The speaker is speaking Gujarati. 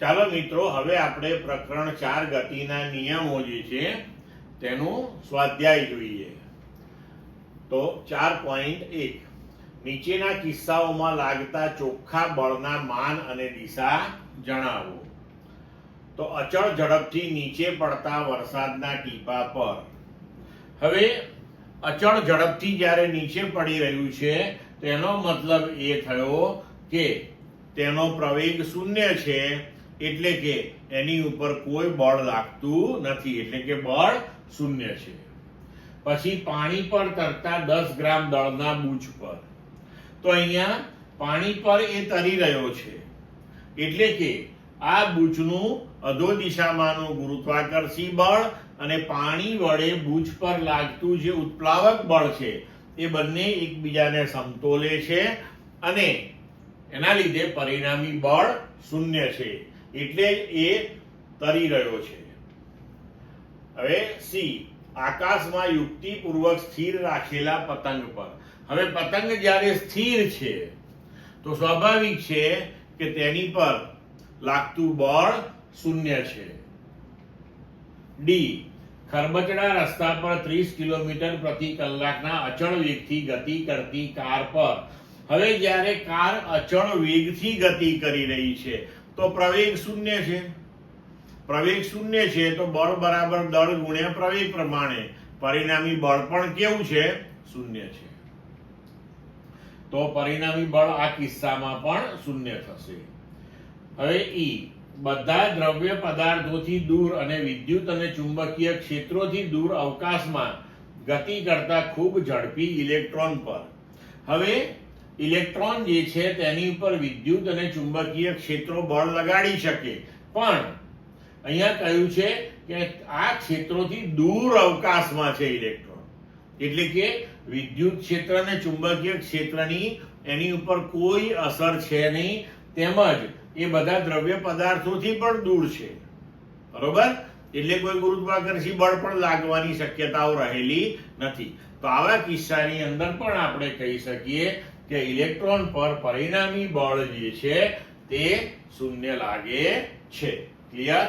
ચાલો મિત્રો, હવે આપણે પ્રકરણ 4 ગતિના નિયમો જે છે તેનું સ્વાધ્યાય જોઈએ. તો 4.1 નીચેના કિસ્સાઓમાં લાગતા ચોખ્ખા બળના માન અને દિશા જણાવો. તો અચળ ઝડપથી નીચે પડતા વરસાદના ટીપા પર. હવે અચળ ઝડપથી જ્યારે નીચે પડી રહ્યું છે તેનો મતલબ એ થયો કે તેનો પ્રવેગ શૂન્ય છે, એટલે કે એની ઉપર કોઈ બળ લાગતું નથી, એટલે કે બળ શૂન્ય છે. પછી પાણી પર તરતા 10 ગ્રામ દળના બૂચ પર. તો અહીંયા પાણી પર એ તરી રહ્યો છે, એટલે કે આ બૂચનું અધો દિશામાંનું ગુરુત્વાકર્ષી બળ અને પાણી વડે બૂચ પર લાગતું જે ઉત્પ્લાવક બળ છે એ બંને એકબીજાને સમતોલે છે અને એના લીધે પરિણામી બળ શૂન્ય છે, એટલે એ તરી રહ્યો છે. હવે સી, આકાશમાં યુક્તિપૂર્વક સ્થિર રાખેલા પતંગ પર. હવે પતંગ જ્યારે સ્થિર છે તો સ્વાભાવિક છે કે તેની પર લાગતું બળ શૂન્ય છે. ડી, ખરબચડા રસ્તા પર 30 કિલોમીટર પ્રતિ કલાકના અચળ વેગથી ગતિ કરતી કાર પર. હવે જ્યારે કાર અચળ વેગથી ગતિ કરી રહી છે તો પ્રવેગ શૂન્ય છે. પ્રવેગ શૂન્ય છે તો બળ બરાબર દળ ગુણ્યા પ્રવેગ પ્રમાણે પરિણામી બળ પણ કેવું છે? શૂન્ય છે. તો પરિણામી બળ આ કિસ્સામાં પણ શૂન્ય થશે. હવે ઈ, બધા દ્રવ્ય પદાર્થોથી દૂર અને વિદ્યુત અને ચુંબકીય ક્ષેત્રોથી દૂર અવકાશમાં ગતિ કરતા ખૂબ ઝડપી ઇલેક્ટ્રોન પર. હવે ઇલેક્ટ્રોન જે છે તેની ઉપર વિદ્યુત અને ચુંબકીય ક્ષેત્રો બળ લગાડી શકે, પણ અહીંયા કહ્યું છે કે આ ક્ષેત્રોથી દૂર અવકાશમાં છે ઇલેક્ટ્રોન, એટલે કે વિદ્યુત ક્ષેત્ર અને ચુંબકીય ક્ષેત્રની એની ઉપર કોઈ અસર છે નહીં, તેમજ એ બધા દ્રવ્ય પદાર્થોથી પણ દૂર છે, બરોબર? એટલે કોઈ ગુરુત્વાકર્ષી બળ પણ લાગવાની શક્યતાઓ રહેલી નથી. તો આવા કિસ્સાની અંદર પણ આપણે કહી શકીએ કે ઇલેક્ટ્રોન પર પરિણામી બળ જે છે તે શૂન્ય લાગે છે. ક્લિયર?